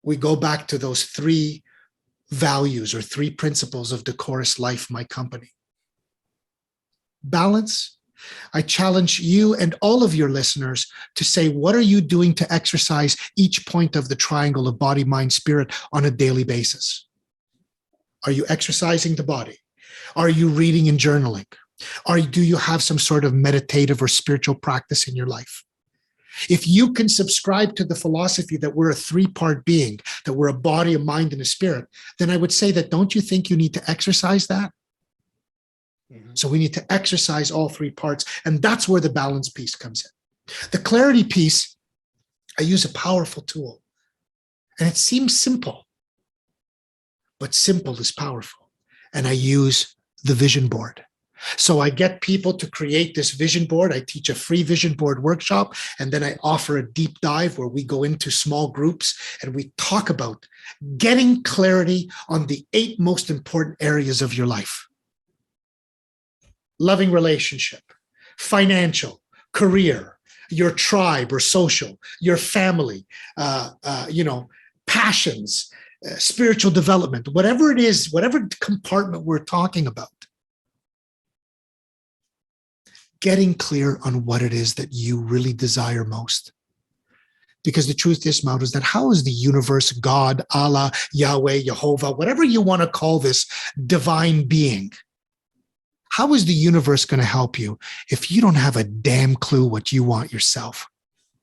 we go back to those three values or three principles of Decorous Life, my company. Balance. I challenge you and all of your listeners to say, what are you doing to exercise each point of the triangle of body, mind, spirit on a daily basis? Are you exercising the body? Are you reading and journaling? Do you have some sort of meditative or spiritual practice in your life? If you can subscribe to the philosophy that we're a three-part being, that we're a body, a mind, and a spirit, then I would say that, don't you think you need to exercise that? Mm-hmm. So we need to exercise all three parts, and that's where the balance piece comes in. The clarity piece, I use a powerful tool, and it seems simple, but simple is powerful. And I use the vision board. So I get people to create this vision board. I teach a free vision board workshop, and then I offer a deep dive where we go into small groups and we talk about getting clarity on the 8 most important areas of your life. Loving relationship, financial, career, your tribe or social, your family, passions, spiritual development, whatever it is, whatever compartment we're talking about. Getting clear on what it is that you really desire most. Because the truth is, Maud, is that how is the universe, God, Allah, Yahweh, Jehovah, whatever you want to call this divine being, how is the universe going to help you if you don't have a damn clue what you want yourself?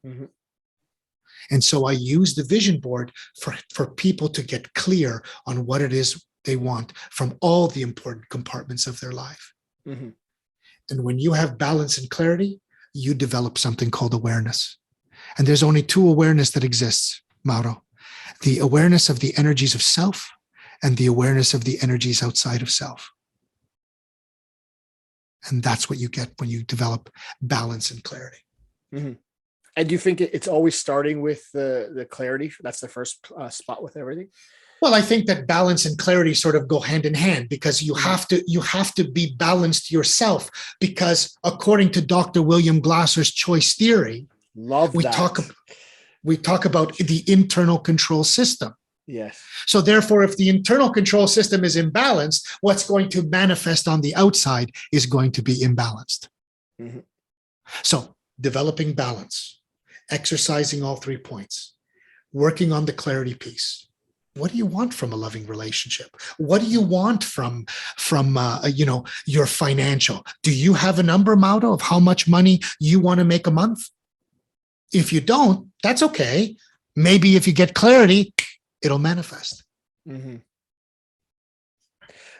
Mm-hmm. And so I use the vision board for people to get clear on what it is they want from all the important compartments of their life. Mm-hmm. And when you have balance and clarity, you develop something called awareness. And there's only 2 awareness that exists, Mauro. The awareness of the energies of self and the awareness of the energies outside of self. And that's what you get when you develop balance and clarity. Mm-hmm. And do you think it's always starting with the clarity? That's the first spot with everything? Well, I think that balance and clarity sort of go hand in hand, because you have to be balanced yourself, because according to Dr. William Glasser's choice theory, we talk about the internal control system. Yes. So therefore, if the internal control system is imbalanced, what's going to manifest on the outside is going to be imbalanced. Mm-hmm. So developing balance, exercising all 3 points, working on the clarity piece. What do you want from a loving relationship? What do you want from your financial? Do you have a number, Mauro, of how much money you want to make a month? If you don't, that's okay. Maybe if you get clarity, it'll manifest. Mm-hmm.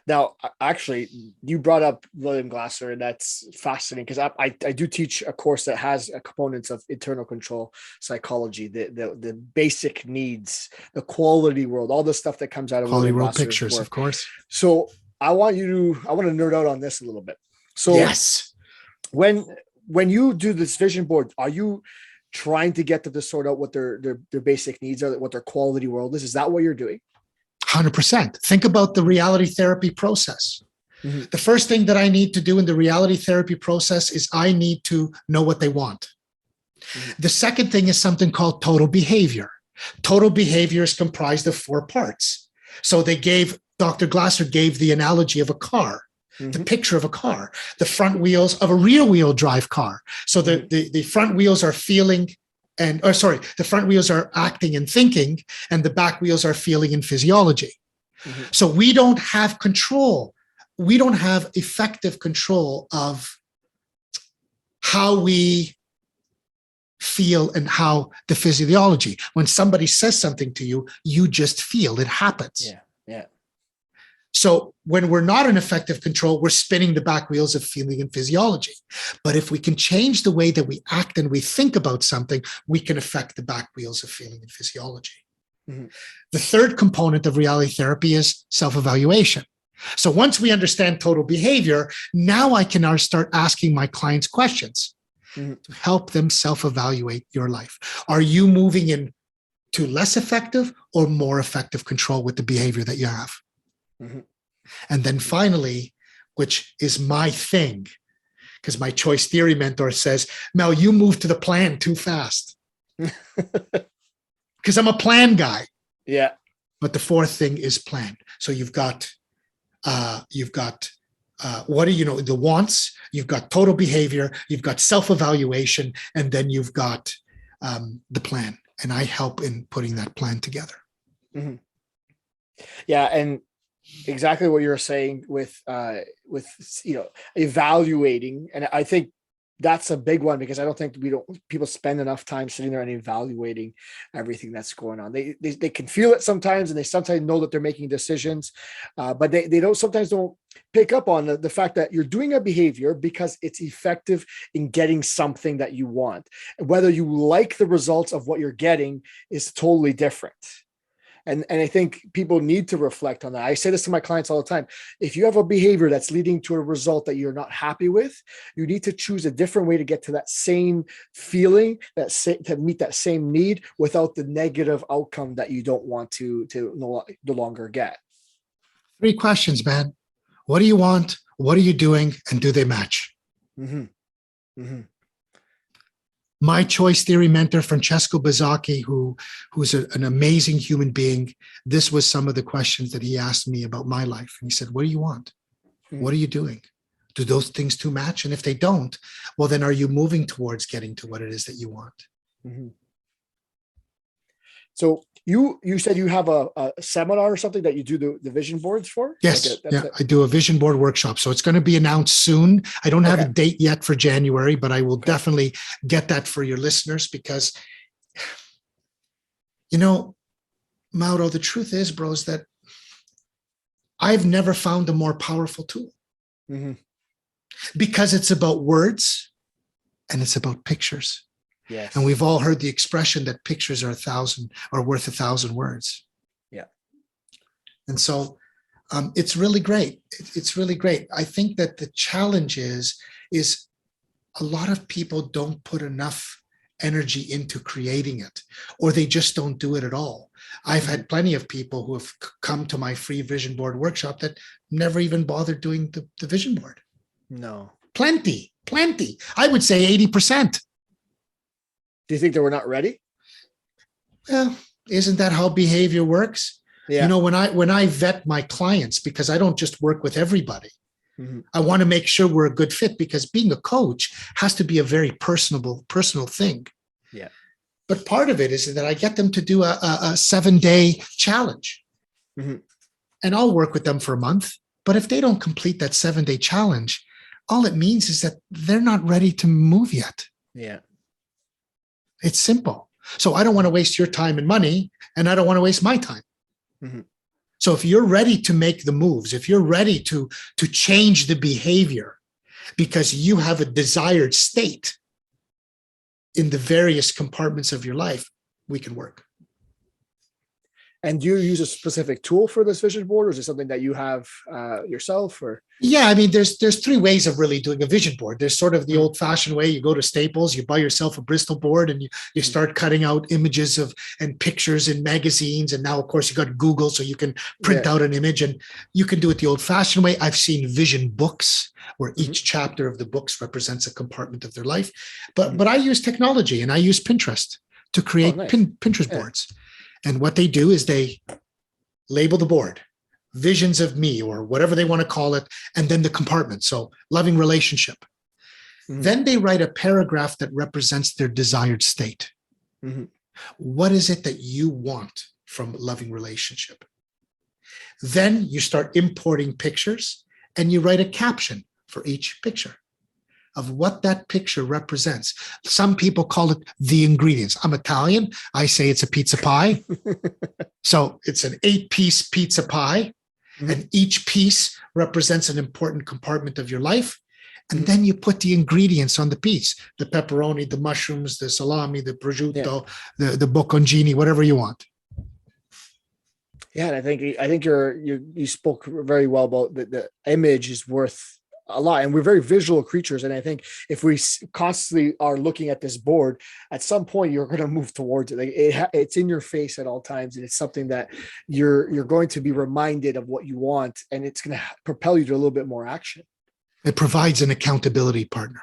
Now, actually, you brought up William Glasser, and that's fascinating, because I do teach a course that has components of internal control psychology, the basic needs, the quality world, all the stuff that comes out of quality William world Glasser's pictures, work. Of course. So I want to nerd out on this a little bit. So yes, when you do this vision board, are you trying to get them to sort out what their basic needs are, what their quality world is? Is that what you're doing? 100%. Think about the reality therapy process. Mm-hmm. The first thing that I need to do in the reality therapy process is I need to know what they want. Mm-hmm. The second thing is something called total behavior. Total behavior is comprised of 4 parts. So Dr. Glasser gave the analogy of a car, mm-hmm. the picture of a car, the front wheels of a rear wheel drive car. So the front wheels are feeling the front wheels are acting and thinking, and the back wheels are feeling and physiology. Mm-hmm. So we don't have control. We don't have effective control of how we feel and how the physiology. When somebody says something to you, you just feel it happens. Yeah. So when we're not in effective control, we're spinning the back wheels of feeling and physiology. But if we can change the way that we act and we think about something, we can affect the back wheels of feeling and physiology. Mm-hmm. The third component of reality therapy is self-evaluation. So once we understand total behavior, now I can start asking my clients questions mm-hmm. to help them self-evaluate your life. Are you moving into less effective or more effective control with the behavior that you have? Mm-hmm. And then finally, which is my thing, because my choice theory mentor says, Mel, you move to the plan too fast. Because I'm a plan guy. Yeah. But the fourth thing is plan. So you've got what do you know, the wants, you've got total behavior, you've got self-evaluation, and then you've got the plan. And I help in putting that plan together. Mm-hmm. Yeah. And exactly what you're saying with evaluating. And I think that's a big one, because I don't think people spend enough time sitting there and evaluating everything that's going on. They can feel it sometimes, and they sometimes know that they're making decisions, but they sometimes don't pick up on the fact that you're doing a behavior because it's effective in getting something that you want. Whether you like the results of what you're getting is totally different. And I think people need to reflect on that. I say this to my clients all the time. If you have a behavior that's leading to a result that you're not happy with, you need to choose a different way to get to that same feeling, to meet that same need without the negative outcome that you don't want to no longer get. 3 questions, man. What do you want? What are you doing? And do they match? Mm-hmm. Mm-hmm. My choice theory mentor, Francesco Bazzacchi, who's an amazing human being, this was some of the questions that he asked me about my life. And he said, what do you want? Mm-hmm. What are you doing? Do those things two match? And if they don't, well, then are you moving towards getting to what it is that you want? Mm-hmm. So you said you have a seminar or something that you do the vision boards for? Yes. I do a vision board workshop. So it's going to be announced soon. I don't have a date yet for January, but I will definitely get that for your listeners, because, Mauro, the truth is, bros, that I've never found a more powerful tool. Mm-hmm. Because it's about words and it's about pictures. Yes. And we've all heard the expression that pictures are worth 1,000 words. Yeah. And so it's really great. It's really great. I think that the challenge is a lot of people don't put enough energy into creating it, or they just don't do it at all. I've had plenty of people who have come to my free vision board workshop that never even bothered doing the vision board. No. Plenty. I would say 80%. Do you think they were not ready? Well, isn't that how behavior works? Yeah. When I vet my clients, because I don't just work with everybody, mm-hmm. I want to make sure we're a good fit, because being a coach has to be a very personal thing. Yeah. But part of it is that I get them to do a 7-day challenge, mm-hmm. and I'll work with them for a month. But if they don't complete that 7-day challenge, all it means is that they're not ready to move yet. Yeah. It's simple. So I don't want to waste your time and money, and I don't want to waste my time. Mm-hmm. So if you're ready to make the moves, if you're ready to change the behavior because you have a desired state in the various compartments of your life, we can work. And do you use a specific tool for this vision board, or is it something that you have yourself? Or yeah, I mean, there's 3 ways of really doing a vision board. There's sort of the old-fashioned way. You go to Staples, you buy yourself a Bristol board, and you start cutting out images and pictures in magazines. And now, of course, you got Google, so you can print out an image, and you can do it the old-fashioned way. I've seen vision books where each chapter of the books represents a compartment of their life. But I use technology, and I use Pinterest to create Pinterest boards. And what they do is they label the board, visions of me, or whatever they want to call it, and then the compartment. So loving relationship. Mm-hmm. Then they write a paragraph that represents their desired state. Mm-hmm. What is it that you want from loving relationship? Then you start importing pictures, and you write a caption for each picture of what that picture represents. Some people call it the ingredients. I'm Italian. I say it's a pizza pie. So it's an 8-piece pizza pie, mm-hmm. and each piece represents an important compartment of your life. And then you put the ingredients on the piece: the pepperoni, the mushrooms, the salami, the prosciutto, the bocconcini, whatever you want. Yeah, and I think you spoke very well about the image is worth a lot, and we're very visual creatures. And I think if we constantly are looking at this board, at some point you're going to move towards it. Like it's in your face at all times, and it's something that you're going to be reminded of what you want, and it's going to propel you to a little bit more action. It provides an accountability partner.